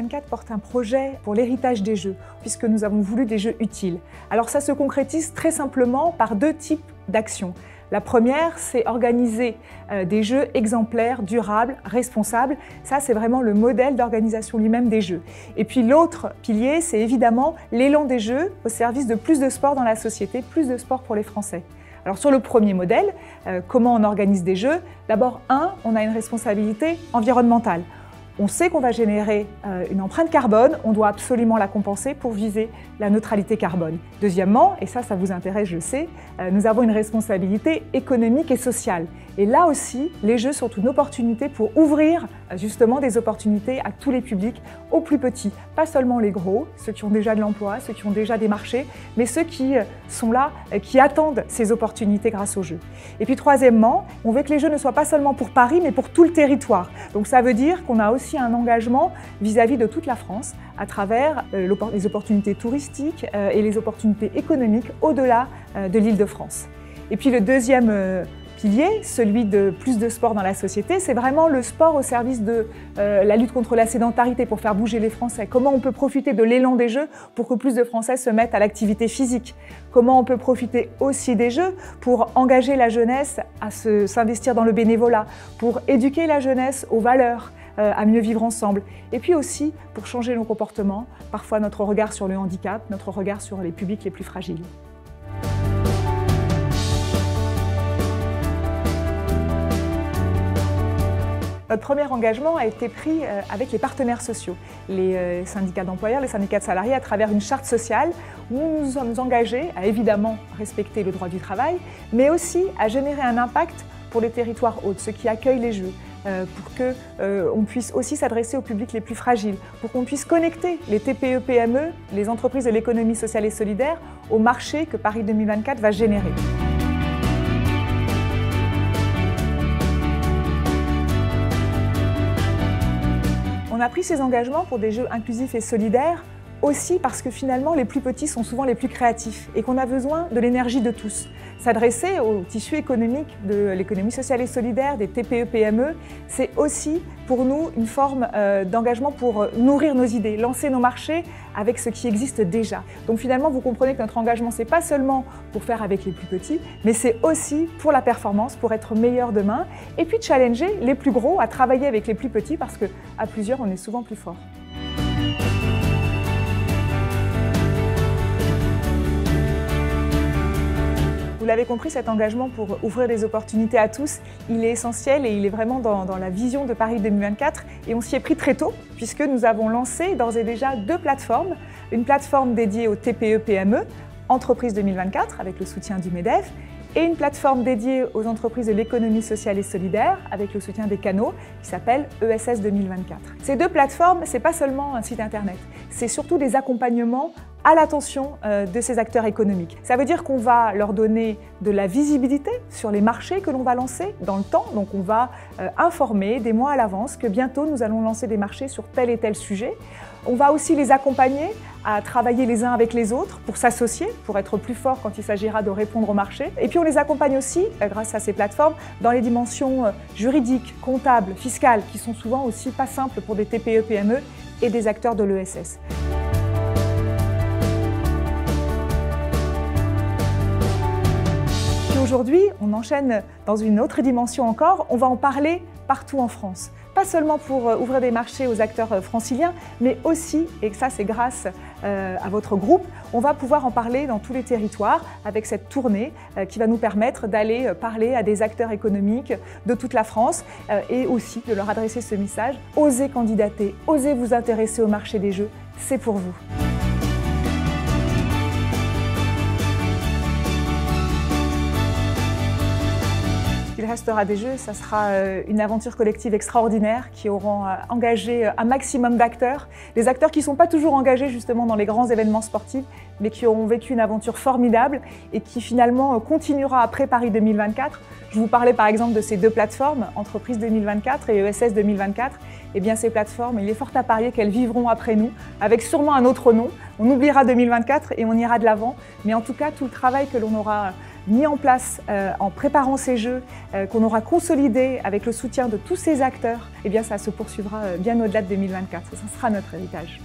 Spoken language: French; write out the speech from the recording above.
2024 porte un projet pour l'héritage des Jeux, puisque nous avons voulu des Jeux utiles. Alors ça se concrétise très simplement par deux types d'actions. La première, c'est organiser des Jeux exemplaires, durables, responsables. Ça, c'est vraiment le modèle d'organisation lui-même des Jeux. Et puis l'autre pilier, c'est évidemment l'élan des Jeux au service de plus de sport dans la société, plus de sport pour les Français. Alors sur le premier modèle, comment on organise des Jeux? D'abord, on a une responsabilité environnementale. On sait qu'on va générer une empreinte carbone, on doit absolument la compenser pour viser la neutralité carbone. Deuxièmement, et ça vous intéresse, je sais, nous avons une responsabilité économique et sociale. Et là aussi, les Jeux sont une opportunité pour ouvrir justement des opportunités à tous les publics, aux plus petits. Pas seulement les gros, ceux qui ont déjà de l'emploi, ceux qui ont déjà des marchés, mais ceux qui sont là, qui attendent ces opportunités grâce aux Jeux. Et puis troisièmement, on veut que les Jeux ne soient pas seulement pour Paris, mais pour tout le territoire. Donc ça veut dire qu'on a aussi un engagement vis-à-vis de toute la France à travers les opportunités touristiques et les opportunités économiques au-delà de l'Île-de-France. Et puis le deuxième pilier, celui de plus de sport dans la société, c'est vraiment le sport au service de la lutte contre la sédentarité pour faire bouger les Français. Comment on peut profiter de l'élan des Jeux pour que plus de Français se mettent à l'activité physique? Comment on peut profiter aussi des Jeux pour engager la jeunesse à s'investir dans le bénévolat, pour éduquer la jeunesse aux valeurs, à mieux vivre ensemble. Et puis aussi pour changer nos comportements, parfois notre regard sur le handicap, notre regard sur les publics les plus fragiles. Notre premier engagement a été pris avec les partenaires sociaux, les syndicats d'employeurs, les syndicats de salariés, à travers une charte sociale où nous nous sommes engagés à évidemment respecter le droit du travail, mais aussi à générer un impact pour les territoires hôtes, ceux qui accueillent les Jeux, pour qu'on puisse aussi s'adresser aux publics les plus fragiles, pour qu'on puisse connecter les TPE-PME, les entreprises de l'économie sociale et solidaire, au marché que Paris 2024 va générer. On a pris ces engagements pour des Jeux inclusifs et solidaires aussi parce que finalement les plus petits sont souvent les plus créatifs et qu'on a besoin de l'énergie de tous. S'adresser au tissu économique de l'économie sociale et solidaire, des TPE-PME, c'est aussi pour nous une forme d'engagement pour nourrir nos idées, lancer nos marchés avec ce qui existe déjà. Donc finalement, vous comprenez que notre engagement, c'est pas seulement pour faire avec les plus petits, mais c'est aussi pour la performance, pour être meilleur demain, et puis challenger les plus gros à travailler avec les plus petits parce qu'à plusieurs, on est souvent plus fort. Vous l'avez compris, cet engagement pour ouvrir des opportunités à tous, il est essentiel et il est vraiment dans la vision de Paris 2024. Et on s'y est pris très tôt, puisque nous avons lancé d'ores et déjà deux plateformes. Une plateforme dédiée aux TPE-PME, Entreprises 2024, avec le soutien du MEDEF, et une plateforme dédiée aux entreprises de l'économie sociale et solidaire, avec le soutien des canaux, qui s'appelle ESS 2024. Ces deux plateformes, ce n'est pas seulement un site internet, c'est surtout des accompagnements à l'attention de ces acteurs économiques. Ça veut dire qu'on va leur donner de la visibilité sur les marchés que l'on va lancer dans le temps. Donc on va informer des mois à l'avance que bientôt nous allons lancer des marchés sur tel et tel sujet. On va aussi les accompagner à travailler les uns avec les autres pour s'associer, pour être plus forts quand il s'agira de répondre au marché. Et puis on les accompagne aussi, grâce à ces plateformes, dans les dimensions juridiques, comptables, fiscales, qui sont souvent aussi pas simples pour des TPE-PME et des acteurs de l'ESS. Aujourd'hui, on enchaîne dans une autre dimension encore, on va en parler partout en France. Pas seulement pour ouvrir des marchés aux acteurs franciliens, mais aussi, et ça c'est grâce à votre groupe, on va pouvoir en parler dans tous les territoires avec cette tournée qui va nous permettre d'aller parler à des acteurs économiques de toute la France et aussi de leur adresser ce message. Osez candidater, osez vous intéresser au marché des Jeux, c'est pour vous. Il restera des Jeux, ça sera une aventure collective extraordinaire qui auront engagé un maximum d'acteurs, des acteurs qui ne sont pas toujours engagés justement dans les grands événements sportifs, mais qui auront vécu une aventure formidable et qui finalement continuera après Paris 2024. Je vous parlais par exemple de ces deux plateformes, Entreprises 2024 et ESS 2024. Eh bien ces plateformes, il est fort à parier qu'elles vivront après nous, avec sûrement un autre nom. On oubliera 2024 et on ira de l'avant, mais en tout cas tout le travail que l'on aura mis en place en préparant ces Jeux, qu'on aura consolidé avec le soutien de tous ces acteurs, eh bien ça se poursuivra bien au-delà de 2024. Ça sera notre héritage.